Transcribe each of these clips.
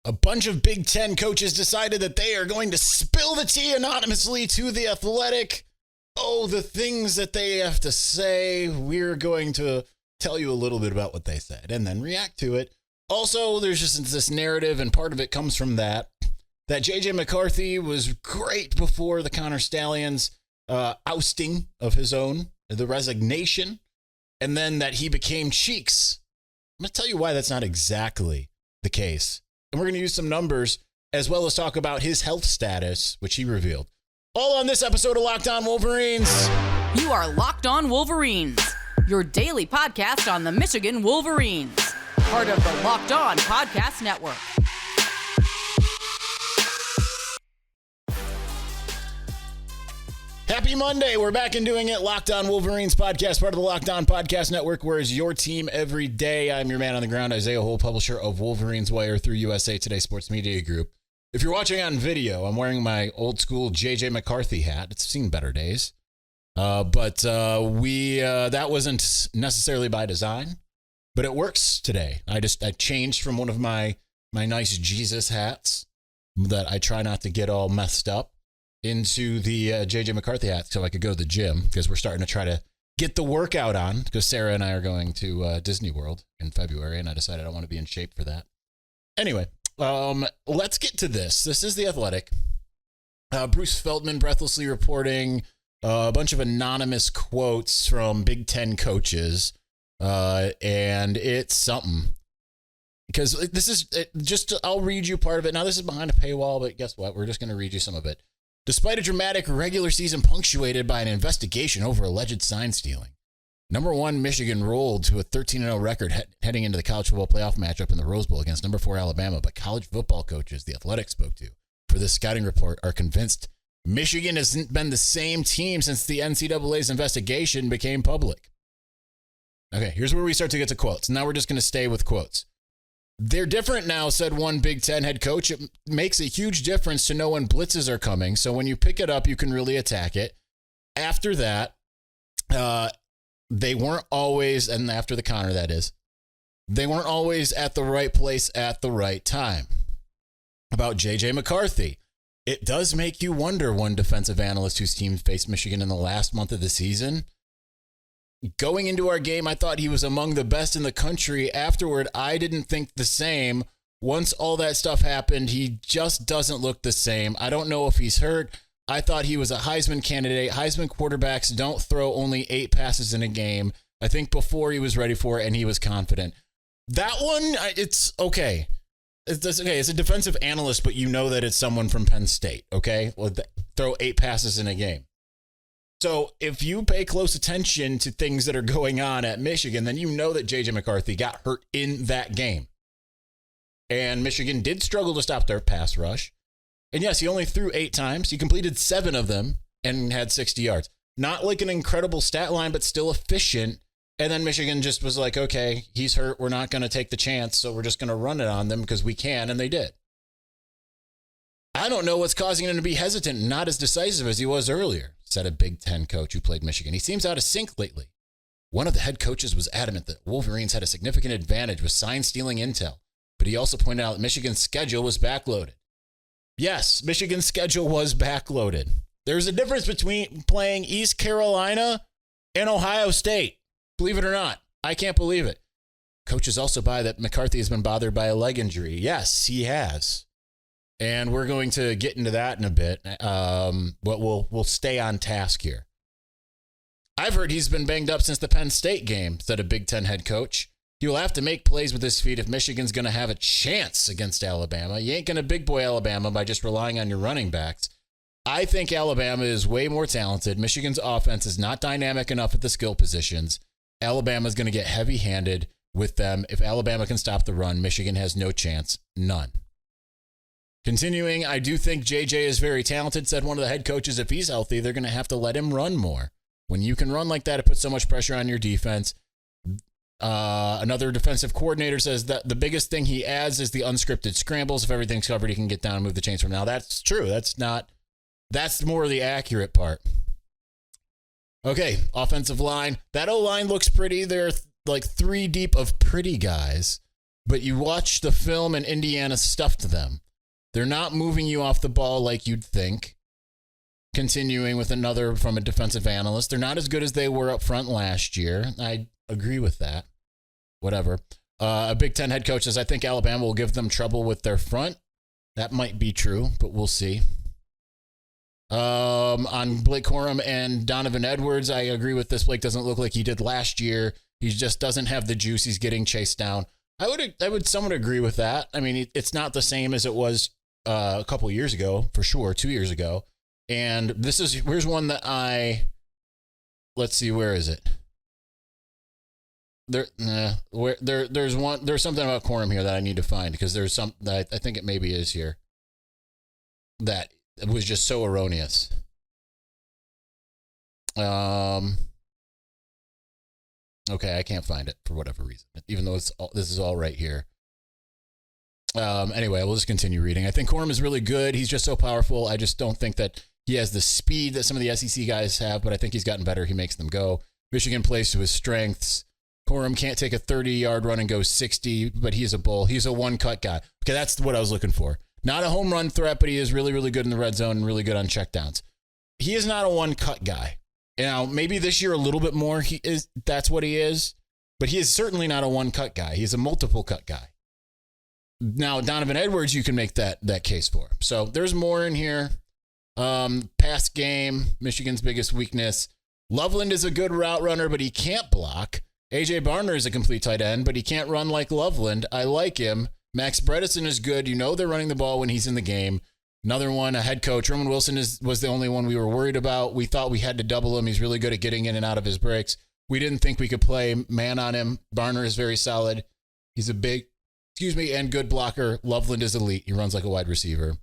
A bunch of Big Ten coaches decided that they are going to spill the tea anonymously to The Athletic. Oh, the things that they have to say. We're going to tell you a little bit about what they said and then react to it. Also, there's just this narrative, and part of it comes from that J.J. McCarthy was great before the Connor Stalions ousting of his own, the resignation, and then that he became Cheeks. I'm going to tell you why that's not exactly the case. And we're going to use some numbers as well as talk about his health status, which he revealed. All on this episode of Locked On Wolverines. You are Locked On Wolverines, your daily podcast on the Michigan Wolverines, part of the Locked On Podcast Network. Happy Monday. We're back and doing it. Locked On Wolverines podcast, part of the Locked On Podcast Network, where is your team every day. I'm your man on the ground, Isaiah Hole, publisher of Wolverines Wire through USA Today Sports Media Group. If you're watching on video, I'm wearing my old school J.J. McCarthy hat. It's seen better days. But that wasn't necessarily by design, but it works today. I changed from one of my nice Jesus hats that I try not to get all messed up into the J.J. McCarthy hat so I could go to the gym, because we're starting to try to get the workout on, because Sarah and I are going to Disney World in February, and I decided I want to be in shape for that. Anyway, let's get to this. This is The Athletic. Bruce Feldman breathlessly reporting a bunch of anonymous quotes from Big Ten coaches, and it's something. Because this is I'll read you part of it. Now, this is behind a paywall, but guess what? We're just going to read you some of it. Despite a dramatic regular season punctuated by an investigation over alleged sign stealing, number 1 Michigan rolled to a 13-0 record heading into the college football playoff matchup in the Rose Bowl against number 4 Alabama. But college football coaches The Athletic spoke to for this scouting report are convinced Michigan hasn't been the same team since the NCAA's investigation became public. Okay, here's where we start to get to quotes. Now we're just going to stay with quotes. They're different now, said one Big Ten head coach. It makes a huge difference to know when blitzes are coming. So when you pick it up, you can really attack it. After that, they weren't always, and after the Connor, that is, they weren't always at the right place at the right time. About J.J. McCarthy, it does make you wonder, one defensive analyst whose team faced Michigan in the last month of the season. Going into our game, I thought he was among the best in the country. Afterward, I didn't think the same. Once all that stuff happened, he just doesn't look the same. I don't know if he's hurt. I thought he was a Heisman candidate. Heisman quarterbacks don't throw only 8 passes in a game. I think before he was ready for it, and he was confident. That one, it's okay. It's okay. It's a defensive analyst, but you know that it's someone from Penn State, okay? Well, throw 8 passes in a game. So if you pay close attention to things that are going on at Michigan, then you know that J.J. McCarthy got hurt in that game. And Michigan did struggle to stop their pass rush. And yes, he only threw 8 times. He completed 7 of them and had 60 yards. Not like an incredible stat line, but still efficient. And then Michigan just was like, okay, he's hurt. We're not going to take the chance, so we're just going to run it on them because we can, and they did. I don't know what's causing him to be hesitant and not as decisive as he was earlier, said a Big Ten coach who played Michigan. He seems out of sync lately. One of the head coaches was adamant that Wolverines had a significant advantage with sign-stealing intel, but he also pointed out that Michigan's schedule was backloaded. Yes, Michigan's schedule was backloaded. There's a difference between playing East Carolina and Ohio State. Believe it or not, I can't believe it. Coaches also buy that McCarthy has been bothered by a leg injury. Yes, he has. And we're going to get into that in a bit, but we'll stay on task here. I've heard he's been banged up since the Penn State game, said a Big Ten head coach. He will have to make plays with his feet if Michigan's going to have a chance against Alabama. You ain't going to big boy Alabama by just relying on your running backs. I think Alabama is way more talented. Michigan's offense is not dynamic enough at the skill positions. Alabama's going to get heavy-handed with them. If Alabama can stop the run, Michigan has no chance. None. Continuing, I do think J.J. is very talented, said one of the head coaches. If he's healthy, they're going to have to let him run more. When you can run like that, it puts so much pressure on your defense. Another defensive coordinator says that the biggest thing he adds is the unscripted scrambles. If everything's covered, he can get down and move the chains from now. That's true. That's more the accurate part. Okay, offensive line. That O-line looks pretty. They're like 3 deep of pretty guys. but you watch the film and Indiana stuffed them. They're not moving you off the ball like you'd think. Continuing with another from a defensive analyst, they're not as good as they were up front last year. I agree with that. Whatever. A Big Ten head coach says, I think Alabama will give them trouble with their front. That might be true, but we'll see. On Blake Corum and Donovan Edwards, I agree with this. Blake doesn't look like he did last year. He just doesn't have the juice. He's getting chased down. I would somewhat agree with that. I mean, it's not the same as it was a couple of years ago, for sure, 2 years ago. And here's one that let's see, where is it? There's something about Corum here that I need to find, because there's some that I think it maybe is here that was just so erroneous. Okay, I can't find it for whatever reason, even though this is all right here. Anyway, we'll just continue reading. I think Corum is really good. He's just so powerful. I just don't think that he has the speed that some of the SEC guys have, but I think he's gotten better. He makes them go. Michigan plays to his strengths. Corum can't take a 30-yard run and go 60, but he's a bull. He's a one-cut guy. Okay, that's what I was looking for. Not a home run threat, but he is really, really good in the red zone and really good on checkdowns. He is not a one-cut guy. Now, maybe this year a little bit more. That's what he is, but he is certainly not a one-cut guy. He's a multiple-cut guy. Now, Donovan Edwards, you can make that case for. So there's more in here. Pass game, Michigan's biggest weakness. Loveland is a good route runner, but he can't block. A.J. Barner is a complete tight end, but he can't run like Loveland. I like him. Max Bredesen is good. You know they're running the ball when he's in the game. Another one, a head coach. Roman Wilson was the only one we were worried about. We thought we had to double him. He's really good at getting in and out of his breaks. We didn't think we could play man on him. Barner is very solid. He's a big, and good blocker. Loveland is elite. He runs like a wide receiver.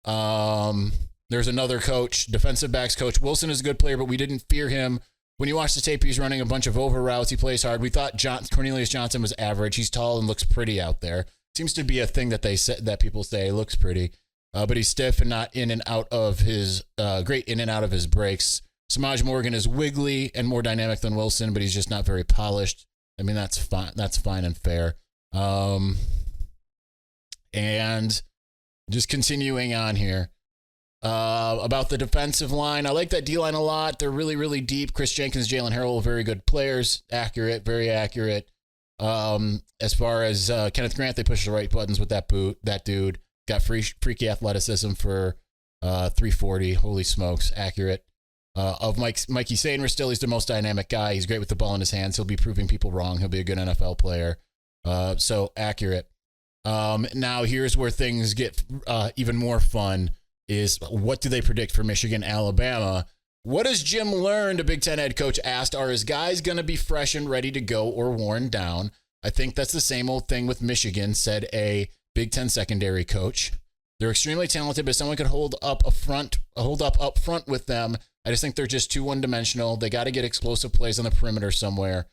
There's another coach, defensive backs coach. Wilson is a good player, but we didn't fear him. When you watch the tape, he's running a bunch of over routes. He plays hard. We thought Cornelius Johnson was average. He's tall and looks pretty out there. Seems to be a thing that people say looks pretty, but he's stiff and not in and out of his great in and out of his breaks. Samaj Morgan is wiggly and more dynamic than Wilson, but he's just not very polished. I mean, that's fine. That's fine and fair. And just continuing on here. About the defensive line, I like that D-line a lot. They're really, really deep. Chris Jenkins, Jalen Harrell, very good players. Accurate, very accurate. As far as Kenneth Grant, they push the right buttons with that boot. That dude got freaky athleticism for 340. Holy smokes, accurate. Of Mikey Sainer, still he's the most dynamic guy. He's great with the ball in his hands. He'll be proving people wrong. He'll be a good NFL player. So accurate. Now here's where things get even more fun. Is what do they predict for Michigan, Alabama? What has Jim learned? A Big Ten head coach asked, are his guys going to be fresh and ready to go or worn down? I think that's the same old thing with Michigan, said a Big Ten secondary coach. They're extremely talented, but someone could hold up up front with them. I just think they're just too one-dimensional. They got to get explosive plays on the perimeter somewhere.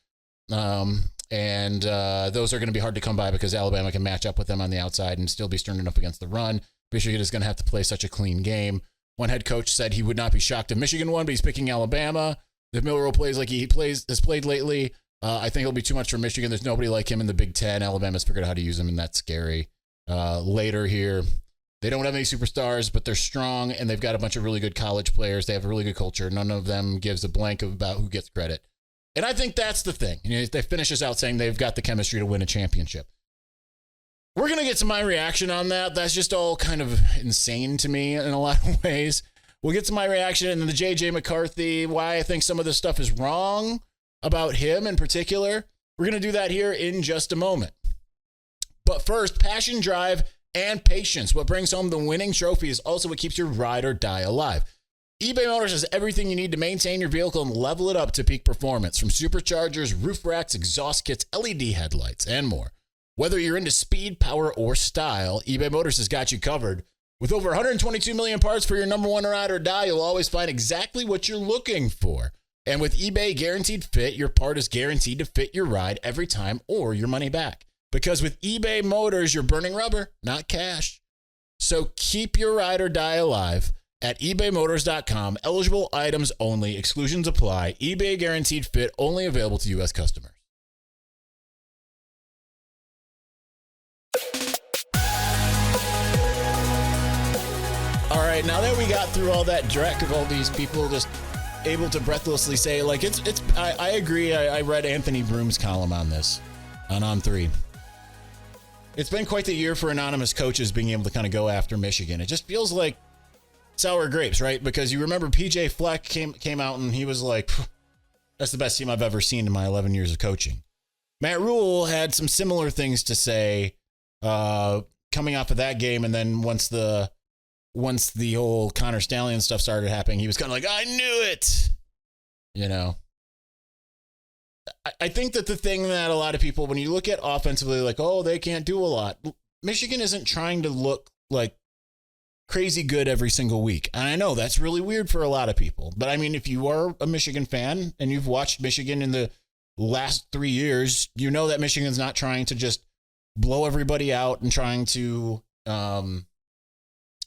And those are going to be hard to come by because Alabama can match up with them on the outside and still be stern enough against the run. Michigan is going to have to play such a clean game. One head coach said he would not be shocked if Michigan won, but he's picking Alabama. If Milroe plays like he has played lately, I think it'll be too much for Michigan. There's nobody like him in the Big Ten. Alabama's figured out how to use him, and that's scary. Later here, they don't have any superstars, but they're strong, and they've got a bunch of really good college players. They have a really good culture. None of them gives a blank about who gets credit. And I think that's the thing. They finish this out saying they've got the chemistry to win a championship. We're going to get to my reaction on that. That's just all kind of insane to me in a lot of ways. We'll get to my reaction and the J.J. McCarthy, why I think some of this stuff is wrong about him in particular. We're going to do that here in just a moment. But first, passion, drive, and patience. What brings home the winning trophy is also what keeps your ride or die alive. eBay Motors has everything you need to maintain your vehicle and level it up to peak performance, from superchargers, roof racks, exhaust kits, LED headlights, and more. Whether you're into speed, power, or style, eBay Motors has got you covered. With over 122 million parts for your number one ride or die, you'll always find exactly what you're looking for. And with eBay Guaranteed Fit, your part is guaranteed to fit your ride every time or your money back. Because with eBay Motors, you're burning rubber, not cash. So keep your ride or die alive at ebaymotors.com. Eligible items only. Exclusions apply. eBay Guaranteed Fit only available to U.S. customers. right, now that we got through all that dreck of all these people just able to breathlessly say, like, I agree. I read Anthony Broom's column on this, on 3. It's been quite the year for anonymous coaches being able to kind of go after Michigan. It just feels like sour grapes, right? Because you remember PJ Fleck came out and he was like, that's the best team I've ever seen in my 11 years of coaching. Matt Rule had some similar things to say coming off of that game. And then once the whole Connor Stalions stuff started happening, he was kind of like, I knew it. You know, I think that the thing that a lot of people, when you look at offensively, like, oh, they can't do a lot. Michigan isn't trying to look like crazy good every single week. And I know that's really weird for a lot of people. But I mean, if you are a Michigan fan and you've watched Michigan in the last 3 years, you know that Michigan's not trying to just blow everybody out and trying to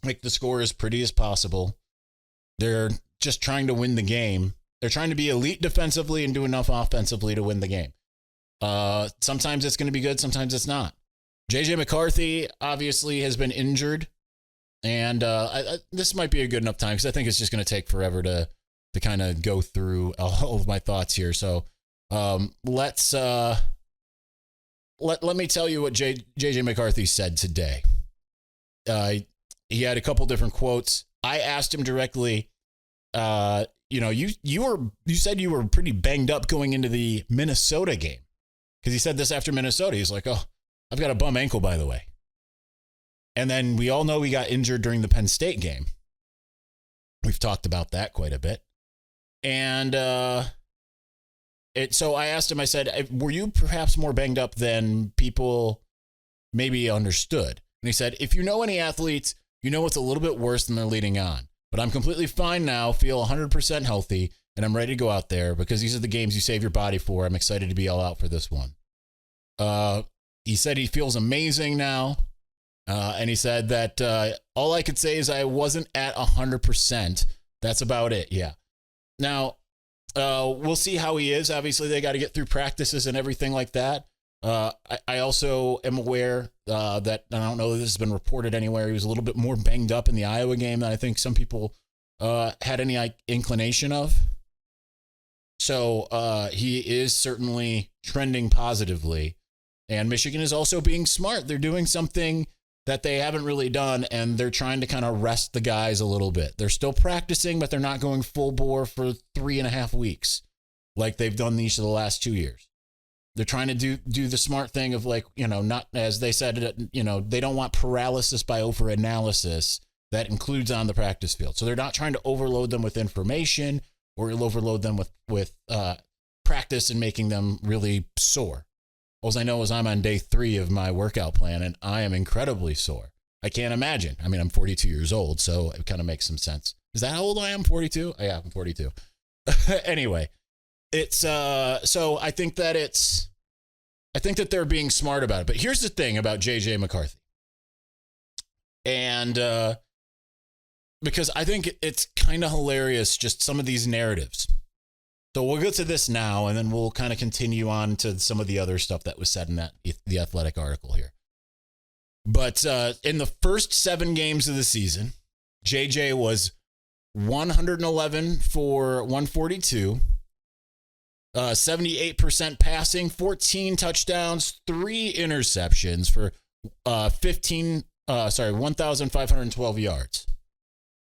make the score as pretty as possible. They're just trying to win the game. They're trying to be elite defensively and do enough offensively to win the game. Sometimes it's going to be good. Sometimes it's not. J.J. McCarthy obviously has been injured. And this might be a good enough time because I think it's just going to take forever to kind of go through all of my thoughts here. So let me tell you what J.J. McCarthy said today. He had a couple different quotes. I asked him directly, you said you were pretty banged up going into the Minnesota game, because he said this after Minnesota. He's like, oh, I've got a bum ankle, by the way. And then we all know he got injured during the Penn State game. We've talked about that quite a bit. And so I asked him, I said, were you perhaps more banged up than people maybe understood? And he said, if you know any athletes, you know it's a little bit worse than they're leading on. But I'm completely fine now, feel 100% healthy, and I'm ready to go out there because these are the games you save your body for. I'm excited to be all out for this one. He said he feels amazing now. And he said that all I could say is I wasn't at 100%. That's about it. Yeah. Now, we'll see how he is. Obviously, they got to get through practices and everything like that. I also am aware that, I don't know if this has been reported anywhere, he was a little bit more banged up in the Iowa game than I think some people had any inclination of. So he is certainly trending positively. And Michigan is also being smart. They're doing something that they haven't really done, and they're trying to kind of rest the guys a little bit. They're still practicing, but they're not going full bore for 3.5 weeks like they've done these for the last 2 years. They're trying to do the smart thing of, like, not, as they said, they don't want paralysis by overanalysis that includes on the practice field. So they're not trying to overload them with information or overload them with practice and making them really sore. All I know is I'm on day 3 of my workout plan, and I am incredibly sore. I can't imagine. I mean, I'm 42 years old, so it kind of makes some sense. Is that how old I am? 42? Oh, yeah, I'm 42. Anyway, it's so I think that they're being smart about it. But here's the thing about J.J. McCarthy. And because I think it's kind of hilarious, just some of these narratives. So we'll get to this now, and then we'll kind of continue on to some of the other stuff that was said in the Athletic article here. But in the first 7 games of the season, JJ was 111 for 142, 78% passing, 14 touchdowns, 3 interceptions for 1,512 yards.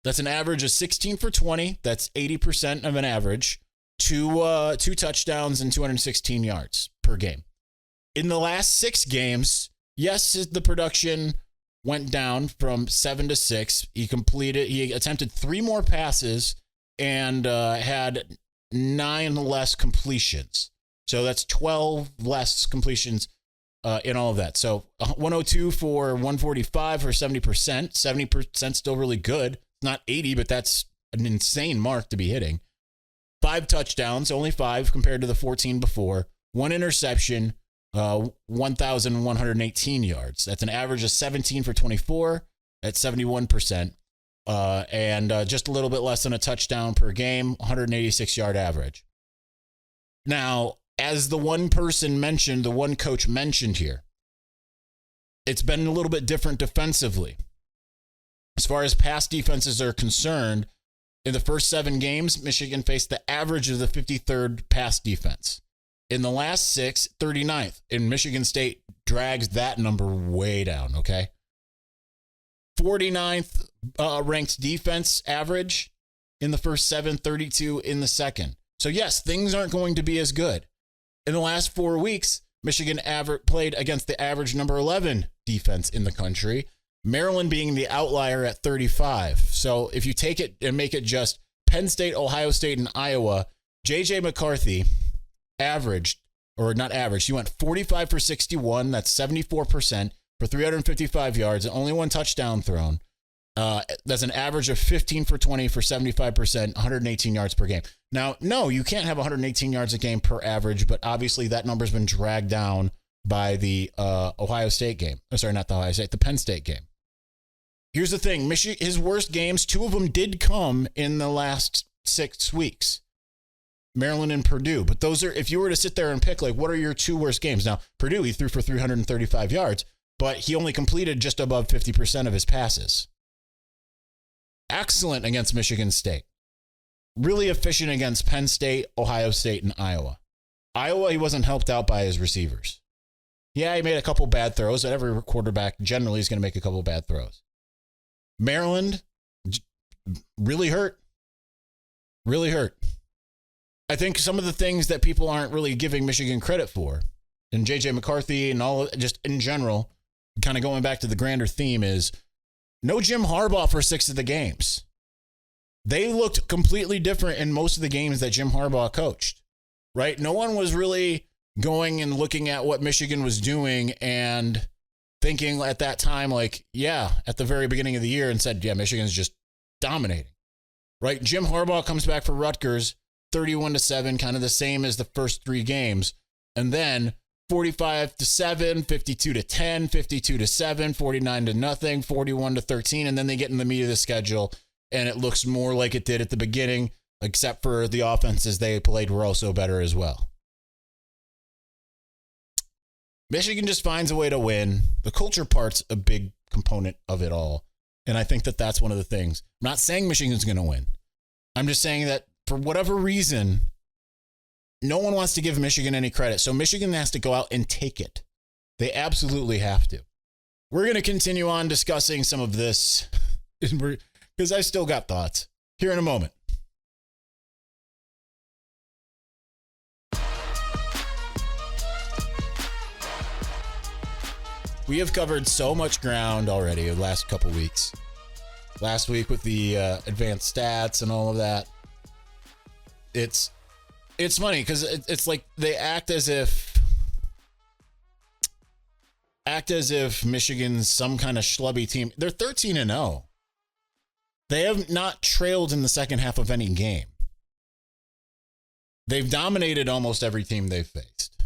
That's an average of 16 for 20. That's 80% of an average. Two touchdowns and 216 yards per game. In the last 6 games, yes, the production went down from 7 to 6. He attempted 3 more passes and had 9 less completions. So that's 12 less completions in all of that. So 102 for 145 for 70%. 70% still really good. Not 80, but that's an insane mark to be hitting. 5 touchdowns, only 5 compared to the 14 before. 1 interception, 1,118 yards. That's an average of 17 for 24 at 71%. And just a little bit less than a touchdown per game, 186-yard average. Now, as the one coach mentioned here, it's been a little bit different defensively. As far as pass defenses are concerned, in the first 7 games, Michigan faced the average of the 53rd pass defense. In the last 6, 39th. And Michigan State drags that number way down, okay? 49th ranked defense average in the first 7, 32 in the second. So yes, things aren't going to be as good. In the last 4 weeks, Michigan played against the average number 11 defense in the country, Maryland being the outlier at 35. So if you take it and make it just Penn State, Ohio State, and Iowa, J.J. McCarthy averaged, or not averaged, he went 45 for 61. That's 74% for 355 yards and only 1 touchdown thrown. That's an average of 15 for 20 for 75%, 118 yards per game. Now, no, you can't have 118 yards a game per average, but obviously that number's been dragged down by the Ohio State game. Oh, sorry, not the Ohio State, the Penn State game. Here's the thing. His worst games, 2 of them did come in the last 6 weeks. Maryland and Purdue. But those are, if you were to sit there and pick, like, what are your 2 worst games? Now, Purdue, he threw for 335 yards, but he only completed just above 50% of his passes. Excellent against Michigan State. Really efficient against Penn State, Ohio State, and Iowa. Iowa, he wasn't helped out by his receivers. Yeah, he made a couple bad throws. Every quarterback generally is going to make a couple bad throws. Maryland, really hurt. Really hurt. I think some of the things that people aren't really giving Michigan credit for, and J.J. McCarthy and all, just in general, kind of going back to the grander theme, is no Jim Harbaugh for 6 of the games. They looked completely different in most of the games that Jim Harbaugh coached, right? No one was really going and looking at what Michigan was doing and thinking at that time, like, yeah, at the very beginning of the year, and said, yeah, Michigan's just dominating, right? Jim Harbaugh comes back for Rutgers, 31-7, kind of the same as the first 3 games. And then 45-7, 52-10, 52-7, 49-0, 41-13. And then they get in the meat of the schedule and it looks more like it did at the beginning, except for the offenses they played were also better as well. Michigan just finds a way to win. The culture part's a big component of it all. And I think that that's one of the things. I'm not saying Michigan's going to win. I'm just saying that for whatever reason, no one wants to give Michigan any credit. So Michigan has to go out and take it. They absolutely have to. We're going to continue on discussing some of this because I still got thoughts here in a moment. We have covered so much ground already the last couple weeks. Last week with the advanced stats and all of that. It's funny because it's like they act as if Michigan's some kind of schlubby team. They're 13-0. They have not trailed in the second half of any game. They've dominated almost every team they've faced.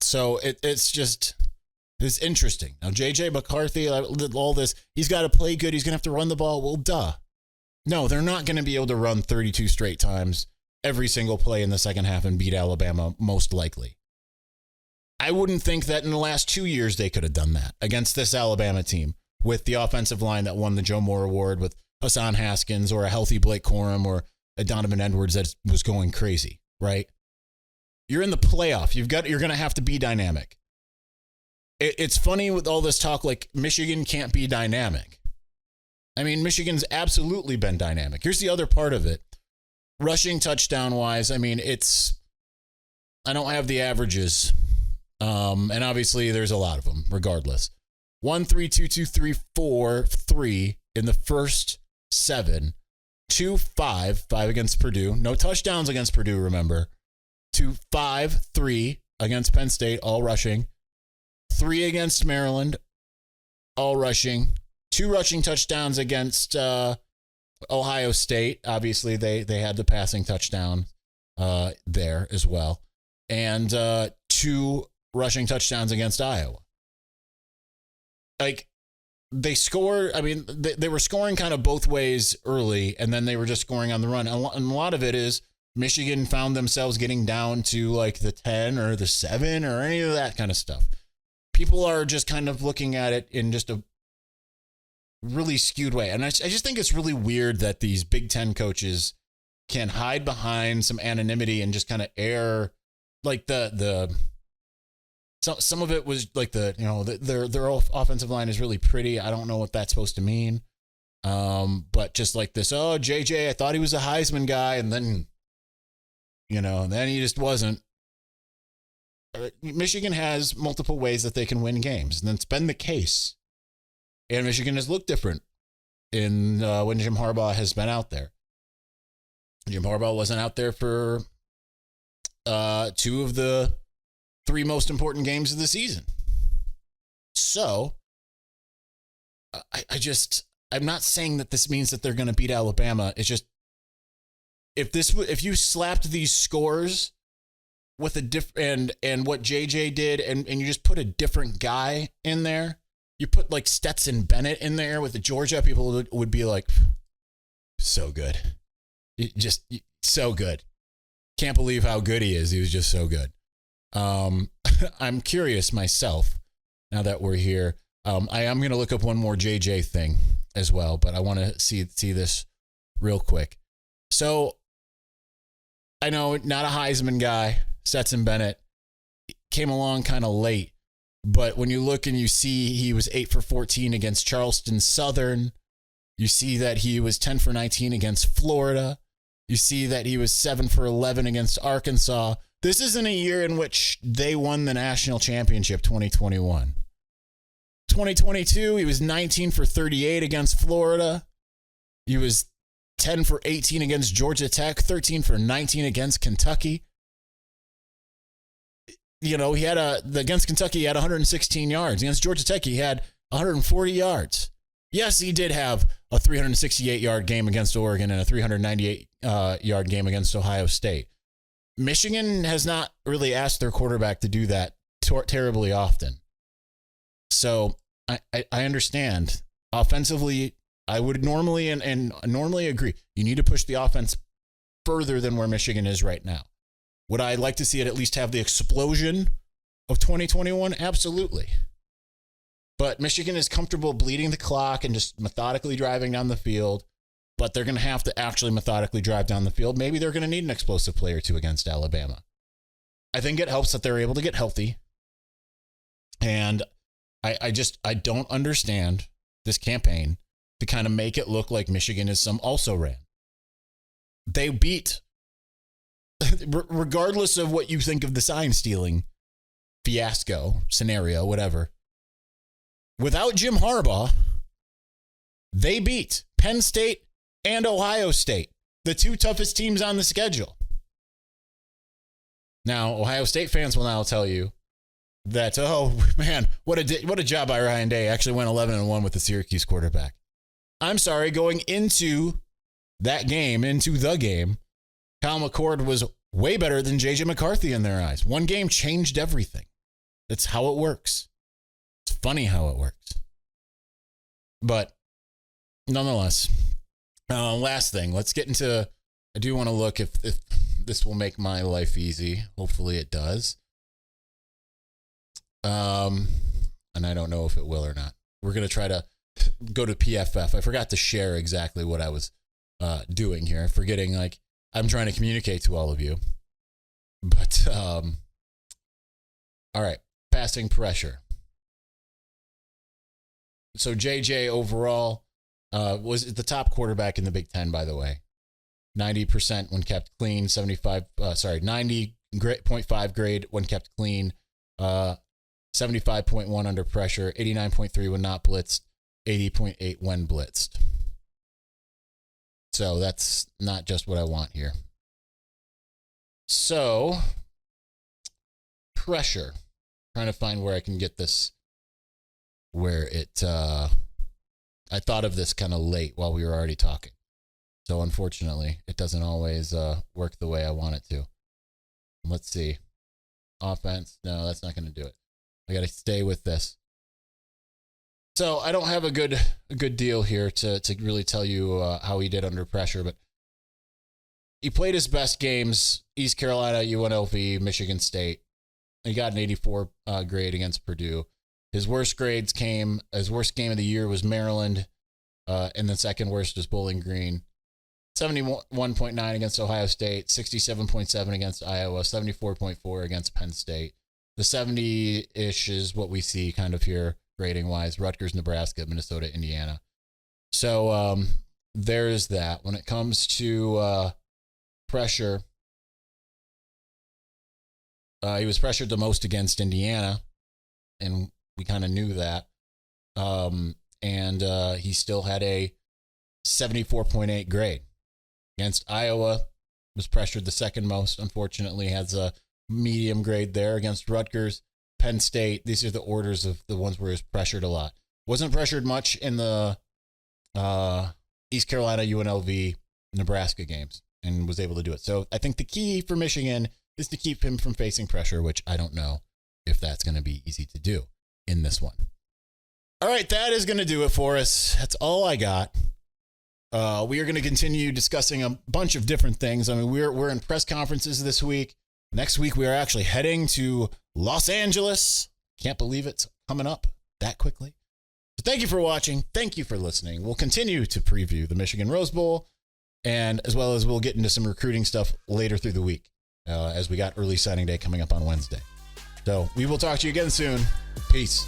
So it's interesting. Now, J.J. McCarthy, all this, he's got to play good. He's going to have to run the ball. Well, duh. No, they're not going to be able to run 32 straight times every single play in the second half and beat Alabama, most likely. I wouldn't think that in the last 2 years they could have done that against this Alabama team with the offensive line that won the Joe Moore Award with Hassan Haskins or a healthy Blake Corum or a Donovan Edwards that was going crazy, right? You're in the playoff. You're going to have to be dynamic. It's funny with all this talk like Michigan can't be dynamic. I mean, Michigan's absolutely been dynamic. Here's the other part of it. Rushing touchdown wise, I mean, I don't have the averages. And obviously there's a lot of them regardless. 1, 3, 2, 2, 3, 4, 3 in the first 7, 2, 5 against Purdue. No touchdowns against Purdue, remember. 2, 5, 3 against Penn State, all rushing. 3 against Maryland, all rushing. 2 rushing touchdowns against Ohio State. Obviously, they had the passing touchdown there as well. And 2 rushing touchdowns against Iowa. Like, they scored, I mean, they were scoring kind of both ways early, and then they were just scoring on the run. And a lot of it is Michigan found themselves getting down to like the 10 or the 7 or any of that kind of stuff. People are just kind of looking at it in just a really skewed way. And I just think it's really weird that these Big Ten coaches can hide behind some anonymity and just kind of air like some of it was like their offensive line is really pretty. I don't know what that's supposed to mean. But just like this, J.J., I thought he was a Heisman guy, and then, then he just wasn't. Michigan has multiple ways that they can win games, and that's been the case. And Michigan has looked different when Jim Harbaugh has been out there. Jim Harbaugh wasn't out there for 2 of the 3 most important games of the season. So, I'm not saying that this means that they're going to beat Alabama. It's just, if you slapped these scores with and what JJ did, and you just put a different guy in there, you put like Stetson Bennett in there with the Georgia, people would be like, so good. So good. Can't believe how good he is. He was just so good. I'm curious myself, now that we're here. I am going to look up one more JJ thing as well, but I want to see this real quick. So I know not a Heisman guy, Stetson Bennett came along kind of late, but when you look and you see he was 8 for 14 against Charleston Southern, you see that he was 10 for 19 against Florida. You see that he was 7 for 11 against Arkansas. This isn't a year in which they won the national championship, 2021. 2022, he was 19 for 38 against Florida. He was 10 for 18 against Georgia Tech, 13 for 19 against Kentucky. He had against Kentucky, he had 116 yards. Against Georgia Tech, he had 140 yards. Yes, he did have a 368-yard game against Oregon and a 398-yard game against Ohio State. Michigan has not really asked their quarterback to do that terribly often. So I understand. Offensively, I would normally and normally agree. You need to push the offense further than where Michigan is right now. Would I like to see it at least have the explosion of 2021? Absolutely. But Michigan is comfortable bleeding the clock and just methodically driving down the field. But they're going to have to actually methodically drive down the field. Maybe they're going to need an explosive play or two against Alabama. I think it helps that they're able to get healthy. And I don't understand this campaign to kind of make it look like Michigan is some also ran. They beat, regardless of what you think of the sign stealing fiasco, scenario, whatever. Without Jim Harbaugh, they beat Penn State and Ohio State, the 2 toughest teams on the schedule. Now, Ohio State fans will now tell you that, oh man, what a job by Ryan Day. Actually went 11-1 with the Syracuse quarterback. I'm sorry, going into the game, Kyle McCord was way better than J.J. McCarthy in their eyes. One game changed everything. That's how it works. It's funny how it works. But nonetheless, last thing, let's get into, I do want to look if this will make my life easy. Hopefully it does. And I don't know if it will or not. We're going to try to go to PFF. I forgot to share exactly what I was doing here. Forgetting, I'm trying to communicate to all of you. But, all right, passing pressure. So JJ overall was the top quarterback in the Big Ten, by the way. 90% when kept clean, 90.5 grade when kept clean, 75.1 under pressure, 89.3 when not blitzed, 80.8 when blitzed. So that's not just what I want here. So, pressure. Trying to find where I can get this, where it, I thought of this kind of late while we were already talking. So unfortunately, it doesn't always work the way I want it to. Let's see. Offense. No, that's not going to do it. I got to stay with this. So I don't have a good deal here to really tell you how he did under pressure, but he played his best games: East Carolina, UNLV, Michigan State. He got an 84 grade against Purdue. His worst game of the year was Maryland, And then second worst is Bowling Green. 71.9 against Ohio State, 67.7 against Iowa, 74.4 against Penn State. The 70-ish is what we see kind of here grading-wise. Rutgers, Nebraska, Minnesota, Indiana. So there is that. When it comes to pressure, he was pressured the most against Indiana, and we kind of knew that. And he still had a 74.8 grade. Against Iowa, was pressured the second most, unfortunately, has a medium grade there. Against Rutgers, Penn State, these are the orders of the ones where he was pressured a lot. Wasn't pressured much in the East Carolina, UNLV, Nebraska games, and was able to do it. So I think the key for Michigan is to keep him from facing pressure, which I don't know if that's going to be easy to do in this one. All right, that is going to do it for us. That's all I got. We are going to continue discussing a bunch of different things. I mean, we're in press conferences this week. Next week, we are actually heading to Los Angeles. Can't believe it's coming up that quickly. So thank you for watching. Thank you for listening. We'll continue to preview the Michigan Rose Bowl, and as well as we'll get into some recruiting stuff later through the week, as we got early signing day coming up on Wednesday. So we will talk to you again soon. Peace.